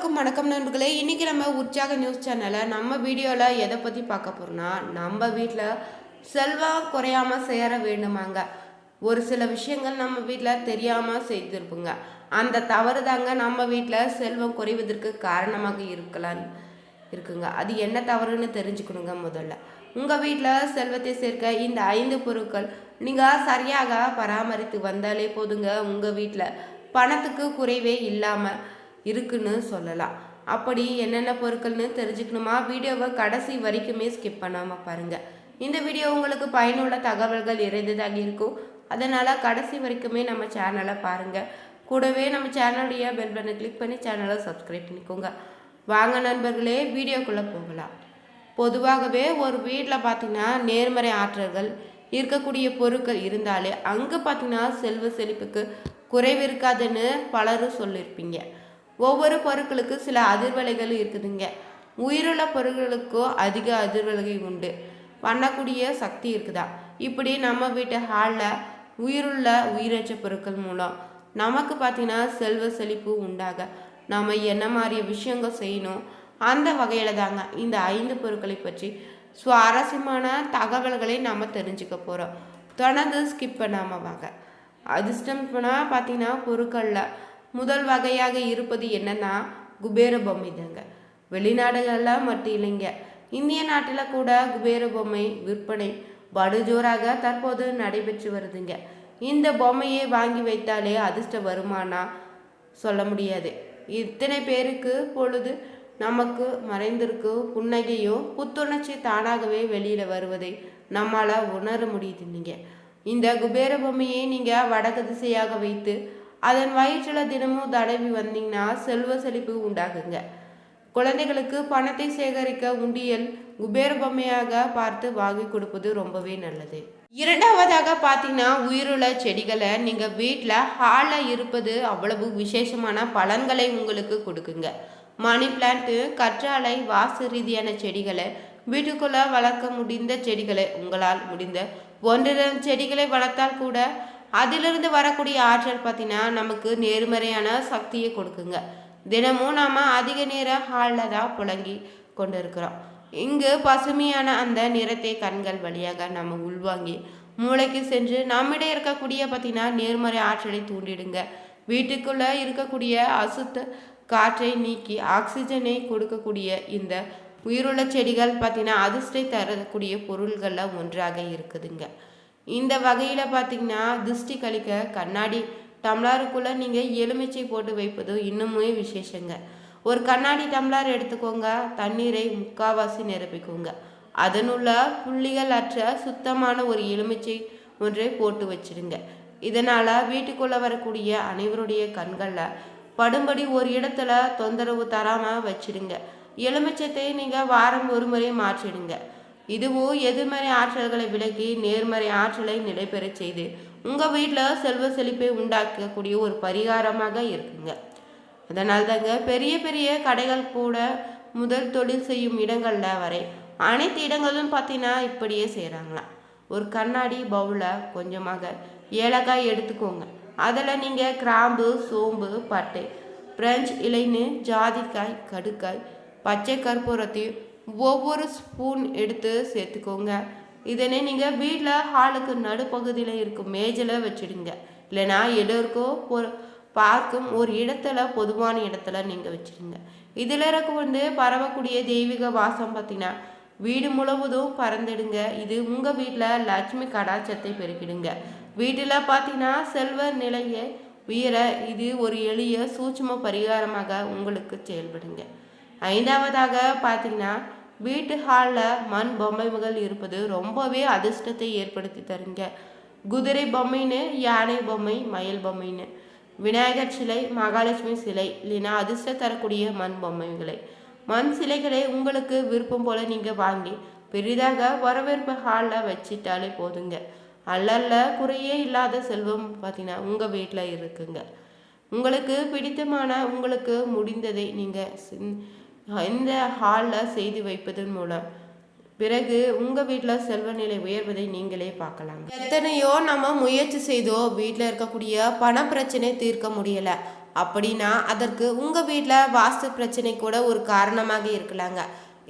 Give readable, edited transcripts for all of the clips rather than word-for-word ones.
எல்லோருக்கும் வணக்கம் நண்பர்களே. இன்றைக்கி நம்ம உற்சாக நியூஸ் சேனலில் நம்ம வீடியோவில் எதை பற்றி பார்க்க போகிறோம்னா, நம்ம வீட்டில் செல்வம் குறையாமல் சேர வேண்டுமாங்க. ஒரு சில விஷயங்கள் நம்ம வீட்டில் தெரியாமல் செய்திருப்போங்க. அந்த தவறு தாங்க நம்ம வீட்டில் செல்வம் குறைவதற்கு காரணமாக இருக்குங்க. அது என்ன தவறுன்னு தெரிஞ்சுக்கணுங்க. முதல்ல உங்கள் வீட்டில் செல்வத்தை சேர்க்க இந்த 5 பொருட்கள் நீங்கள் சரியாக பராமரித்து வந்தாலே போதுங்க. உங்கள் வீட்டில் பணத்துக்கு குறைவே இல்லாமல் இருக்குன்னு சொல்லலாம். அப்படி என்னென்ன பொருட்கள்னு தெரிஞ்சுக்கணுமா? வீடியோவை கடைசி வரைக்குமே ஸ்கிப் பண்ணாமல் பாருங்கள். இந்த வீடியோ உங்களுக்கு பயனுள்ள தகவல்கள் நிறைந்ததாக இருக்கும். அதனால் கடைசி வரைக்குமே நம்ம சேனலை பாருங்கள். கூடவே நம்ம சேனலுடைய பெல் பட்டனை கிளிக் பண்ணி சேனலை சப்ஸ்கிரைப் பண்ணிக்கோங்க. வாங்க நண்பர்களே, வீடியோக்குள்ளே போகலாம். பொதுவாகவே ஒரு வீட்டில் பார்த்திங்கன்னா நேர்மறை ஆற்றல்கள் இருக்கக்கூடிய பொருட்கள் இருந்தாலே அங்கே பார்த்திங்கன்னா செல்வ செழிப்புக்கு குறைவு இருக்காதுன்னு பலரும் சொல்லியிருப்பீங்க. ஒவ்வொரு பொருட்களுக்கு சில அதிர்வலைகள் இருக்குதுங்க. உயிருள்ள பொருட்களுக்கோ அதிக அதிர்வலை உண்டு பண்ணக்கூடிய சக்தி இருக்குதா. இப்படி நம்ம வீட்டு ஹாலில் உயிருள்ள உயிரற்ற பொருட்கள் மூலம் நமக்கு பார்த்திங்கன்னா செல்வ செழிப்பு உண்டாக நம்ம என்ன மாதிரி விஷயங்கள் செய்யணும், அந்த வகையில் தாங்க இந்த 5 பொருட்களை பற்றி சுவாரஸ்யமான தகவல்களை நம்ம தெரிஞ்சுக்க போகிறோம். தொடர்ந்து ஸ்கிப் பண்ணாமல் வாங்க. அதிர்ஷ்டம் போனால் பார்த்திங்கன்னா பொருட்களில் முதல் வகையாக இருப்பது என்னன்னா குபேர பொம்மை தாங்க. வெளிநாடுகளில் மட்டும் இல்லைங்க, இந்திய நாட்டில் கூட குபேர பொம்மை விற்பனை படுஜோராக தற்போது நடைபெற்று வருதுங்க. இந்த பொம்மையை வாங்கி வைத்தாலே அதிர்ஷ்ட வருமானா சொல்ல முடியாது. இத்தனை பேருக்கு பொழுது நமக்கு மறைந்திருக்கு புன்னகையோ புத்துணர்ச்சி தானாகவே வெளியில் வருவதை நம்மளால் உணர முடியுதுங்க. இந்த குபேர பொம்மையை நீங்கள் வடக்கு திசையாக வைத்து அதன் வயிற்றில் தினமும் தடவி வந்தீங்கன்னா செல்வ செழிப்பு உண்டாகுங்க. குழந்தைகளுக்கு பணத்தை சேகரிக்க உண்டியல் குபேர பொம்மையாக பார்த்து வாங்கி கொடுப்பது ரொம்பவே நல்லது. இரண்டாவதாக பார்த்தீங்கன்னா உயிருள்ள செடிகளை நீங்கள் வீட்டில் ஹாலில் இருப்பது அவ்வளவு விசேஷமான பலன்களை உங்களுக்கு கொடுக்குங்க. மணி பிளான்ட்டு, கற்றாழை, வாஸ்து ரீதியான செடிகளை வீட்டுக்குள்ளே வளர்க்க முடிந்த செடிகளை உங்களால் முடிந்த 1-2 செடிகளை வளர்த்தால் கூட அதிலிருந்து வரக்கூடிய ஆற்றல் பார்த்தீங்கன்னா நமக்கு நேர்மறையான சக்தியை கொடுக்குங்க. தினமும் நாம் அதிக நேரம் ஹாலில் தான் புழங்கி கொண்டு இருக்கிறோம். இங்கு பசுமையான அந்த நிறத்தை கண்கள் வழியாக நம்ம உள்வாங்கி மூளைக்கு சென்று நம்மிடையே இருக்கக்கூடிய பார்த்தீங்கன்னா நேர்மறை ஆற்றலை தூண்டிடுங்க. வீட்டுக்குள்ளே இருக்கக்கூடிய அசுத்த காற்றை நீக்கி ஆக்சிஜனை கொடுக்கக்கூடிய இந்த உயிருள்ள செடிகள் பார்த்தீங்கன்னா அதிர்ஷ்டத்தை தரக்கூடிய பொருள்களில் ஒன்றாக இருக்குதுங்க. இந்த வகையில் பார்த்திங்கன்னா திருஷ்டி கழிக்க கண்ணாடி டம்ளாருக்குள்ளே நீங்கள் எலுமிச்சை போட்டு வைப்பது இன்னுமே விசேஷங்க. ஒரு கண்ணாடி டம்ளார் எடுத்துக்கோங்க, தண்ணீரை 3/4 நிரப்பிக்கோங்க. அதனுள்ள புள்ளிகள் அற்ற சுத்தமான ஒரு எலுமிச்சை ஒன்றை போட்டு வச்சிடுங்க. இதனால் வீட்டுக்குள்ளே வரக்கூடிய அனைவருடைய கண்களில் படும்படி ஒரு இடத்துல தொந்தரவு தராமல் வச்சிடுங்க. எலுமிச்சத்தை நீங்கள் வாரம் ஒரு முறை மாற்றிடுங்க. இதுவும் எதிர்மறை ஆற்றல்களை விலக்கி நேர்மறை ஆற்றலை நிலைபெற செய்து உங்கள் வீட்டில் செல்வ செழிப்பை உண்டாக்கக்கூடிய ஒரு பரிகாரமாக இருக்குங்க. அதனால் தாங்க பெரிய பெரிய கடைகள் கூட முதல் தொழில் செய்யும் இடங்களில் வரை அனைத்து இடங்களும் பார்த்தீங்கன்னா இப்படியே செய்கிறாங்களாம். ஒரு கண்ணாடி பவுலில் கொஞ்சமாக ஏலக்காய் எடுத்துக்கோங்க. அதில் நீங்கள் கிராம்பு, சோம்பு, பட்டை, பிரெஞ்சு இலைன்னு, ஜாதிக்காய், கடுக்காய், பச்சை கற்பூரத்தையும் ஒவ்வொரு ஸ்பூன் எடுத்து சேர்த்துக்கோங்க. இதனை நீங்கள் வீட்டில் ஹாலுக்கு நடுப்பகுதியில் இருக்கும் மேஜில் வச்சுடுங்க. இல்லைனா எல்லோருக்கும் பார்க்கும் ஒரு இடத்துல பொதுவான இடத்துல நீங்கள் வச்சுடுங்க. இதில் இருக்க பரவக்கூடிய தெய்வீக வாசம் பார்த்தீங்கன்னா வீடு முழுவதும் பறந்துடுங்க. இது உங்கள் வீட்டில் லட்சுமி கடாட்சத்தை பெருக்கிடுங்க. வீட்டில் பார்த்தீங்கன்னா செல்வ நிலையை உயர இது ஒரு எளிய சூட்சும பரிகாரமாக உங்களுக்கு செயல்படுங்க. 5ஆவதாக பார்த்தீங்கன்னா வீட்டு ஹாலில் மண் பொம்மைகள் இருப்பது ரொம்பவே அதிர்ஷ்டத்தை ஏற்படுத்தி தருங்க. குதிரை பொம்மைன்னு, யானை பொம்மை, மயில் பொம்மைன்னு, விநாயகர் சிலை, மகாலட்சுமி சிலை இல்லைன்னா அதிர்ஷ்டம் தரக்கூடிய மண் பொம்மைகளை, மண் சிலைகளை உங்களுக்கு விருப்பம் போல் நீங்கள் வாங்கி பெரிதாக வரவேற்பு ஹாலில் வச்சிட்டாலே போதுங்க. அல்ல குறையே இல்லாத செல்வம் பார்த்தீங்கன்னா உங்கள் வீட்டில் இருக்குங்க. உங்களுக்கு பிடித்தமான உங்களுக்கு முடிந்ததை நீங்கள் இந்த ஹாலில் செய்து வைப்பதன் மூலம் பிறகு உங்கள் வீட்டில் செல்வ நிலை உயர்வதை நீங்களே பார்க்கலாம். எத்தனையோ நம்ம முயற்சி செய்தோ வீட்டில் இருக்கக்கூடிய பண பிரச்சனை தீர்க்க முடியலை. அப்படின்னா அதற்கு உங்கள் வீட்டில் வாஸ்து பிரச்சனை கூட ஒரு காரணமாக இருக்கலாங்க.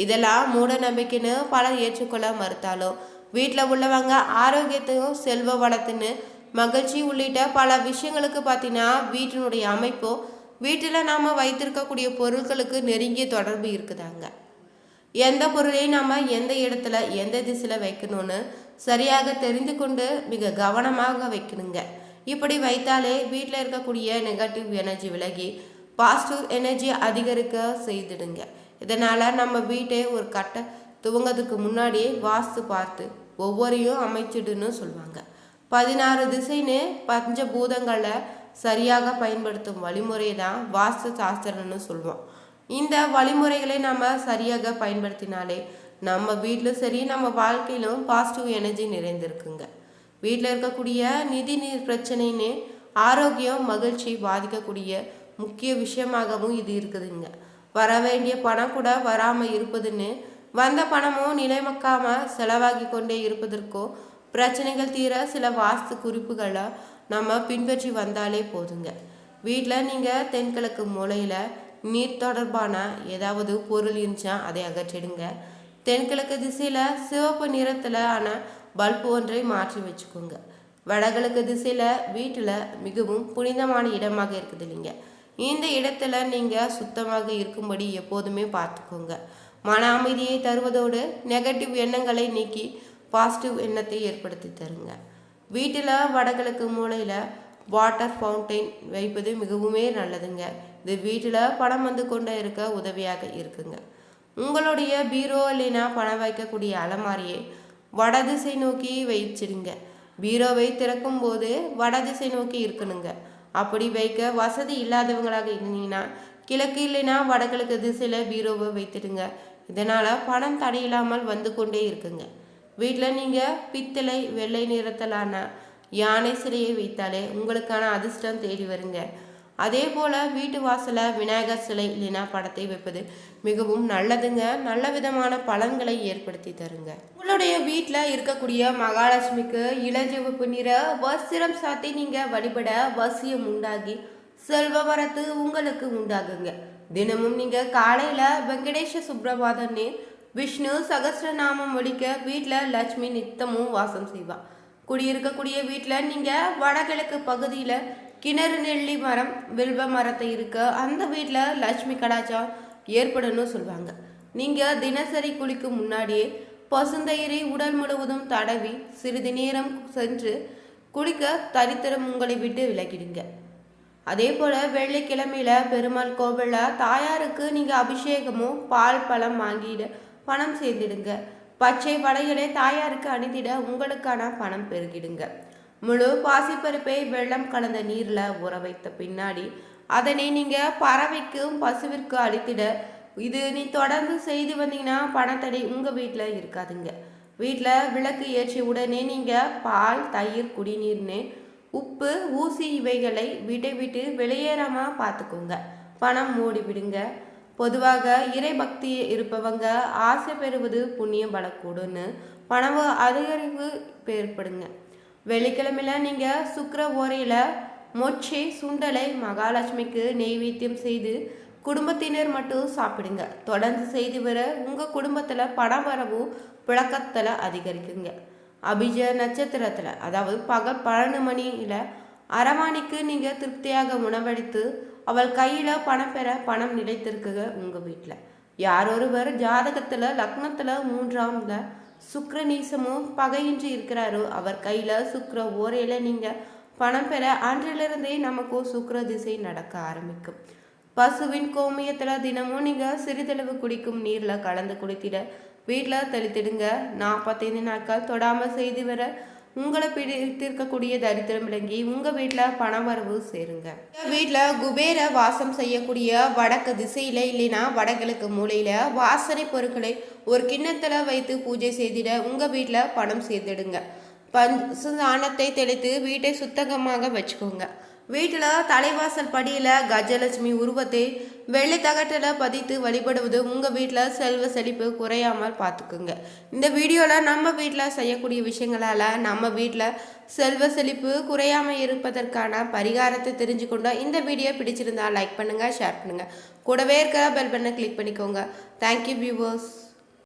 இதெல்லாம் மூட நம்பிக்கைன்னு பலர் ஏற்றுக்கொள்ள மறுத்தாலும் வீட்டில் உள்ளவங்க ஆரோக்கியத்தையும் செல்வ வளத்துன்னு மகிழ்ச்சி உள்ளிட்ட பல விஷயங்களுக்கு பார்த்தீங்கன்னா வீட்டினுடைய அமைப்போ வீட்டில் நாம் வைத்திருக்கக்கூடிய பொருட்களுக்கு நெருங்கிய தொடர்பு இருக்குதாங்க. எந்த பொருளையும் நம்ம எந்த இடத்துல எந்த திசையில் வைக்கணும்னு சரியாக தெரிந்து கொண்டு மிக கவனமாக வைக்கணுங்க. இப்படி வைத்தாலே வீட்டில் இருக்கக்கூடிய நெகட்டிவ் எனர்ஜி விலகி பாசிட்டிவ் எனர்ஜி அதிகரிக்க செய்துடுங்க. இதனால் நம்ம வீட்டை ஒரு கட்ட துவங்கிறதுக்கு முன்னாடியே வாஸ்து பார்த்து ஒவ்வொரையும் அமைச்சிடுன்னு சொல்லுவாங்க. 16 திசைன்னு பஞ்சபூதங்களை சரியாக பயன்படுத்தும் வழிமுறையை தான் வாஸ்து சாஸ்திரம்னு சொல்லுவோம். இந்த வழிமுறைகளை நம்ம சரியாக பயன்படுத்தினாலே நம்ம வீட்டிலும் சரி நம்ம வாழ்க்கையிலும் பாசிட்டிவ் எனர்ஜி நிறைந்திருக்குங்க. வீட்டில் இருக்கக்கூடிய நிதி நீர் பிரச்சனைன்னு ஆரோக்கியம் மகிழ்ச்சி பாதிக்கக்கூடிய முக்கிய விஷயமாகவும் இது இருக்குதுங்க. வர வேண்டிய பணம் கூட வராமல் இருப்பதுன்னு வந்த பணமும் நிலைமக்காமல் செலவாகி கொண்டே இருப்பதற்கோ பிரச்சனைகள் தீர சில வாஸ்து குறிப்புகளை நம்ம பின்பற்றி வந்தாலே போதுங்க. வீட்டில் நீங்கள் தென்கிழக்கு மூலையில் நீர் தொடர்பான ஏதாவது பொருள் இருந்துச்சா அதை அகற்றிடுங்க. தென்கிழக்கு திசையில் சிவப்பு நிறத்தில் ஆன பல்பு ஒன்றை மாற்றி வச்சுக்கோங்க. வடகிழக்கு திசையில் வீட்டில் மிகவும் புனிதமான இடமாக இருக்குது இல்லைங்க. இந்த இடத்துல நீங்கள் சுத்தமாக இருக்கும்படி எப்போதுமே பார்த்துக்கோங்க. மன அமைதியை தருவதோடு நெகட்டிவ் எண்ணங்களை நீக்கி பாசிட்டிவ் எண்ணத்தை ஏற்படுத்தி தருங்க. வீட்டில் வடகிழக்கு மூலையில் வாட்டர் ஃபவுண்டைன் வைப்பது மிகவுமே நல்லதுங்க. இது வீட்டில் பணம் வந்து கொண்டே இருக்க உதவியாக இருக்குங்க. உங்களுடைய பீரோ இல்லைன்னா பணம் வைக்கக்கூடிய அலமாரியை வடதிசை நோக்கி வச்சிடுங்க. பீரோவை திறக்கும் போது வடதிசை நோக்கி இருக்கணுங்க. அப்படி வைக்க வசதி இல்லாதவங்களாக இருந்தீங்கன்னா கிழக்கு இல்லைன்னா வடகிழக்கு திசையில் பீரோவை வைத்துடுங்க. இதனால் பணம் தடையில்லாமல் வந்து கொண்டே இருக்குங்க. வீட்டில் நீங்கள் பித்தளை வெள்ளை நிறத்திலான யானை சிலையை வைத்தாலே உங்களுக்கான அதிர்ஷ்டம் தேடி வருங்க. அதே போல் வீட்டு வாசலில் விநாயகர் சிலை இல்லைனா படத்தை வைப்பது மிகவும் நல்லதுங்க. நல்ல விதமான பலன்களை ஏற்படுத்தி தருங்க. உங்களுடைய வீட்டில் இருக்கக்கூடிய மகாலட்சுமிக்கு இளஞ்சிவப்பு நிற வஸ்திரம் சாத்தி நீங்கள் வழிபட வசியம் உண்டாகி செல்வ வரத்து உங்களுக்கு உண்டாகுங்க. தினமும் நீங்கள் காலையில் வெங்கடேஷ சுப்ரபாதன்னு விஷ்ணு சகஸ்ரநாமம் ஒழிக்க வீட்டில் லட்சுமி நித்தமும் வாசம் செய்வாள். குடியிருக்கக்கூடிய வீட்டில் நீங்கள் வடகிழக்கு பகுதியில் கிணறு நெல்லி மரம் வில்வ மரத்தை இருக்க அந்த வீட்டில் லட்சுமி கடாச்சாரம் ஏற்படணும்னு சொல்லுவாங்க. நீங்கள் தினசரி குளிக்கும் முன்னாடியே பசுந்தயிரை உடல் முழுவதும் தடவி சிறிது நேரம் சென்று குளிக்க தரித்திரம் உங்களை விட்டு விலகிடுங்க. அதே போல் வெள்ளிக்கிழமையில பெருமாள் கோவிலில் தாயாருக்கு நீங்கள் அபிஷேகமும் பால் பழம் வாங்கிட பணம் சேர்ந்திடுங்க. பச்சை வடைகளை தாயாருக்கு அணிந்திட உங்களுக்கான பணம் பெருகிடுங்க. முழு பாசிப்பருப்பை வெள்ளம் கலந்த நீரில் ஊற வைத்த பின்னாடி அதனை நீங்கள் பறவைக்கும் பசுவிற்கு அளித்திட இது நீ தொடர்ந்து செய்து வந்தீங்கன்னா பணத்தடை உங்கள் வீட்டில் இருக்காதுங்க. வீட்டில் விளக்கு ஏற்றிய உடனே நீங்கள் பால் தயிர் குடிநீர்னு உப்பு ஊசி இவைகளை வீட்டை விட்டு வெளியேறாமல் பார்த்துக்கோங்க. பணம் மூடிவிடுங்க. பொதுவாக இறை பக்தி இருப்பவங்க ஆசை பெறுவது புண்ணியம் பலக்கூடுன்னு பணம் அதிகரிப்பு ஏற்படுங்க. வெள்ளிக்கிழமையில் நீங்கள் சுக்கிர ஓரையில் மொச்சை சுண்டலை மகாலட்சுமிக்கு நெய்வேத்தியம் செய்து குடும்பத்தினர் மட்டும் சாப்பிடுங்க. தொடர்ந்து செய்து வர உங்கள் குடும்பத்தில் பணம் வரவும் புழக்கத்தில் அதிகரிக்குங்க. அபிஜ நட்சத்திரத்தில் அதாவது பகல் 12 மணியில் அரவாணிக்கு நீங்கள் திருப்தியாக உணவளித்து அவள் கையில் பணம் பெற பணம் நிலைத்திருக்குங்க. உங்கள் வீட்டில் யாரொருவர் ஜாதகத்தில் லக்னத்தில் 3ஆம்ல சுக்கிரநீசமும் பகையின்றி இருக்கிறாரோ அவர் கையில் சுக்கிர ஓரையில் நீங்கள் பணம் பெற அன்றிலிருந்தே நமக்கு சுக்கிர திசை நடக்க ஆரம்பிக்கும். பசுவின் கோமியத்தில் தினமும் நீங்கள் சிறிதளவு குடிக்கும் நீரில் கலந்து குடித்திட வீட்டில் தெளித்திடுங்க. 45 நாட்கள் தொடாமல் செய்து வர உங்களை பிடித்திருக்கக்கூடிய தரித்திரம் விளங்கி உங்கள் வீட்டில் பணம் வரவு சேருங்க. வீட்டில் குபேர வாசம் செய்யக்கூடிய வடக்கு திசையில் இல்லைன்னா வடகிழக்கு மூலையில் வாசனை பொருட்களை ஒரு கிண்ணத்தில் வைத்து பூஜை செய்திட உங்கள் வீட்டில் பணம் சேர்த்துடுங்க. சாணத்தை தெளித்து வீட்டை சுத்தகமாக வச்சுக்கோங்க. வீட்டில் தலைவாசல் படியில் கஜலட்சுமி உருவத்தை வெள்ளை தகட்டில் பதித்து வழிபடுவது உங்கள் வீட்டில் செல்வ செழிப்பு குறையாமல் பார்த்துக்குங்க. இந்த வீடியோவில் நம்ம வீட்டில் செய்யக்கூடிய விஷயங்களால் நம்ம வீட்டில் செல்வ செழிப்பு குறையாமல் இருப்பதற்கான பரிகாரத்தை தெரிஞ்சுக்கொண்டோம். இந்த வீடியோ பிடிச்சிருந்தா லைக் பண்ணுங்கள், ஷேர் பண்ணுங்கள், கூடவே இருக்கிற பெல் பட்டனை கிளிக் பண்ணிக்கோங்க. Thank you viewers.